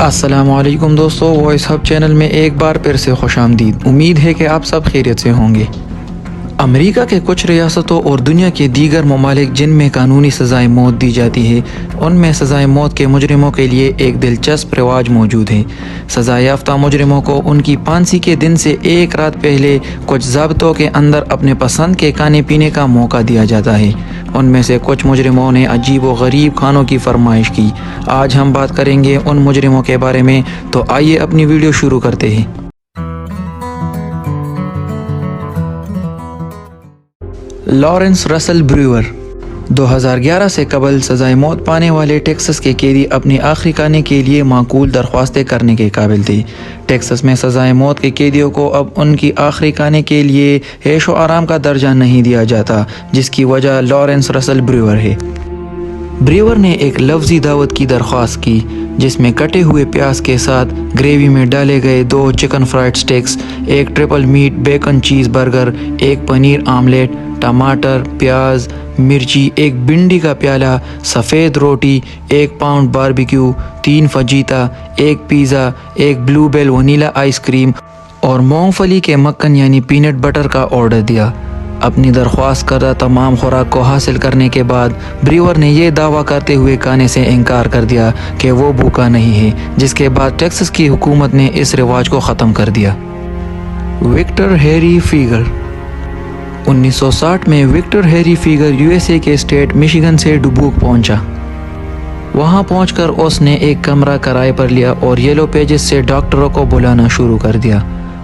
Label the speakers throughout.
Speaker 1: السلام علیکم دوستو، وائس ہب چینل میں ایک بار پھر سے خوش آمدید۔ امید ہے کہ آپ سب خیریت سے ہوں گے۔ امریکہ کے کچھ ریاستوں اور دنیا کے دیگر ممالک جن میں قانونی سزائے موت دی جاتی ہے، ان میں سزائے موت کے مجرموں کے لیے ایک دلچسپ رواج موجود ہے۔ سزا یافتہ مجرموں کو ان کی پھانسی کے دن سے ایک رات پہلے کچھ ضابطوں کے اندر اپنے پسند کے کھانے پینے کا موقع دیا جاتا ہے۔ ان میں سے کچھ مجرموں نے عجیب و غریب کھانوں کی فرمائش کی۔ آج ہم بات کریں گے ان مجرموں کے بارے میں، تو آئیے اپنی ویڈیو شروع کرتے ہیں۔ لارنس رسل بریور 2011 سے قبل سزائے موت پانے والے ٹیکساس کے قیدی اپنے آخری کھانے کے لیے معقول درخواستیں کرنے کے قابل تھے۔ ٹیکساس میں سزائے موت کے قیدیوں کو اب ان کی آخری کھانے کے لیے عیش و آرام کا درجہ نہیں دیا جاتا، جس کی وجہ لارنس رسل بریور ہے۔ بریور نے ایک لفظی دعوت کی درخواست کی، جس میں کٹے ہوئے پیاز کے ساتھ گریوی میں ڈالے گئے 2 چکن فرائیڈ سٹیکس، ایک ٹرپل میٹ بیکن چیز برگر، ایک پنیر آملیٹ، ٹماٹر، پیاز، مرچی، ایک بھنڈی کا پیالہ، سفید روٹی، 1 پاؤنڈ باربیکیو، 3 فجیتا، ایک پیزا، ایک بلو بیل ونیلا آئس کریم اور مونگ پھلی کے مکھن یعنی پینٹ بٹر کا آرڈر دیا۔ اپنی درخواست کردہ تمام خوراک کو حاصل کرنے کے بعد بریور نے یہ دعویٰ کرتے ہوئے کھانے سے انکار کر دیا کہ وہ بھوکا نہیں ہے، جس کے بعد ٹیکساس کی حکومت نے اس رواج کو ختم کر دیا۔ وکٹر ہیری فیگر 1960 میں وکٹر ہیری فیگر USA کے اسٹیٹ مشیگن سے ڈبوک پہنچا۔ وہاں پہنچ کر اس نے ایک کمرہ کرائے پر لیا اور یلو پیجز سے ڈاکٹروں کو بلانا شروع کر دیا۔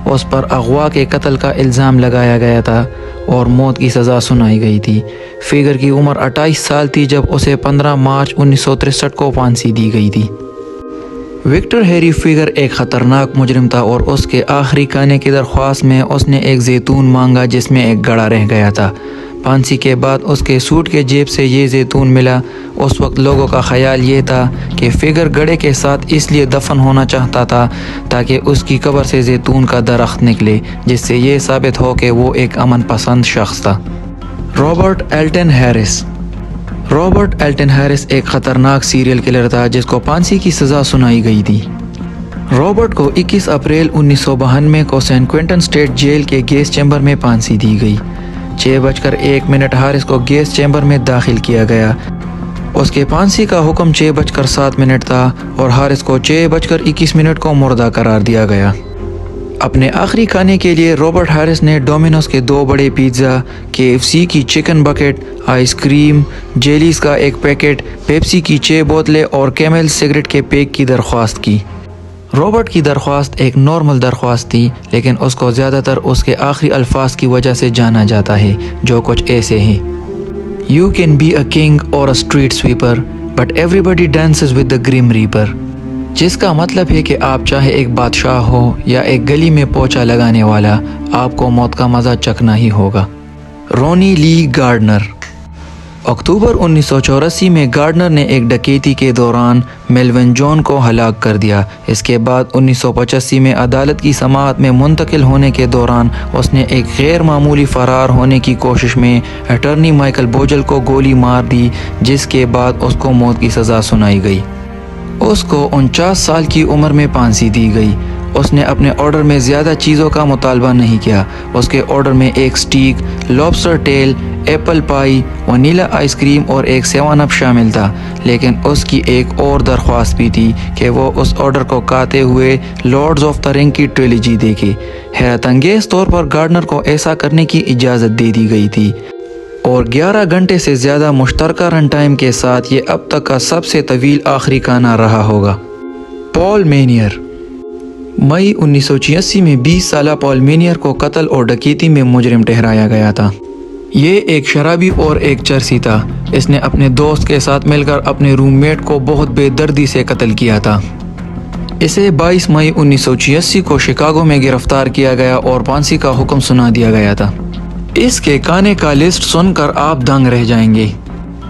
Speaker 1: اس پر اغوا کے قتل کا الزام لگایا گیا تھا اور موت کی سزا سنائی گئی تھی۔ فیگر کی عمر 28 سال تھی جب اسے 15 مارچ 1963 کو پھانسی دی گئی تھی۔ وکٹر ہیری فیگر ایک خطرناک مجرم تھا اور اس کے آخری کھانے کی درخواست میں اس نے ایک زیتون مانگا جس میں ایک گڑا رہ گیا تھا۔ پھانسی کے بعد اس کے سوٹ کے جیب سے یہ زیتون ملا۔ اس وقت لوگوں کا خیال یہ تھا کہ فیگر گڑے کے ساتھ اس لیے دفن ہونا چاہتا تھا تاکہ اس کی قبر سے زیتون کا درخت نکلے، جس سے یہ ثابت ہو کہ وہ ایک امن پسند شخص تھا۔ رابرٹ ایلٹن ہیرس ایک خطرناک سیریل کلر تھا جس کو پھانسی کی سزا سنائی گئی تھی۔ رابرٹ کو 21 اپریل 1992 کو سین کوئنٹن اسٹیٹ جیل کے گیس چیمبر میں پھانسی دی گئی۔ 6:01 ہارس کو گیس چیمبر میں داخل کیا گیا۔ اس کے پھانسی کا حکم 6:07 تھا اور ہارس کو 6:21 کو مردہ قرار دیا گیا۔ اپنے آخری کھانے کے لیے رابرٹ ہیرس نے ڈومینوز کے 2 بڑے پیزا، KFC کی چکن بکٹ، آئس کریم، جیلیز کا ایک پیکٹ، پیپسی کی 6 بوتلیں اور کیمل سگریٹ کے پیک کی درخواست کی۔ رابرٹ کی درخواست ایک نارمل درخواست تھی، لیکن اس کو زیادہ تر اس کے آخری الفاظ کی وجہ سے جانا جاتا ہے، جو کچھ ایسے ہیں: You can be a king or a street sweeper, but everybody dances with the grim reaper، جس کا مطلب ہے کہ آپ چاہے ایک بادشاہ ہو یا ایک گلی میں پوچھا لگانے والا، آپ کو موت کا مزہ چکھنا ہی ہوگا۔ رونی لی گارڈنر اکتوبر 1984 میں گارڈنر نے ایک ڈکیتی کے دوران میلون جون کو ہلاک کر دیا۔ اس کے بعد 1985 میں عدالت کی سماعت میں منتقل ہونے کے دوران اس نے ایک غیر معمولی فرار ہونے کی کوشش میں اٹارنی مائیکل بوجل کو گولی مار دی، جس کے بعد اس کو موت کی سزا سنائی گئی۔ اس کو 49 سال کی عمر میں پھانسی دی گئی۔ اس نے اپنے آرڈر میں زیادہ چیزوں کا مطالبہ نہیں کیا۔ اس کے آرڈر میں ایک سٹیک، lobster tell, apple pie, vanilla ice cream اور ایک 7 اپ شامل تھا، لیکن اس کی ایک اور درخواست بھی تھی کہ وہ اس آرڈر کو کھاتے ہوئے لارڈز آف دی رنگ کی ٹریلوجی دیکھے۔ حیرت انگیز طور پر گارڈنر کو ایسا کرنے کی اجازت دے دی گئی تھی اور 11 گھنٹے سے زیادہ مشترکہ رن ٹائم کے ساتھ یہ اب تک کا سب سے طویل آخری کھانا رہا ہوگا۔ پال مینیر مئی 1986 میں 20 سالہ پال مینیر کو قتل اور ڈکیتی میں مجرم ٹھہرایا گیا تھا۔ یہ ایک شرابی اور ایک چرسی تھا۔ اس نے اپنے دوست کے ساتھ مل کر اپنے روم میٹ کو بہت بے دردی سے قتل کیا تھا۔ اسے 22 مئی 1986 کو شکاگو میں گرفتار کیا گیا اور پھانسی کا حکم سنا دیا گیا تھا۔ اس کے کھانے کا لسٹ سن کر آپ دنگ رہ جائیں گے۔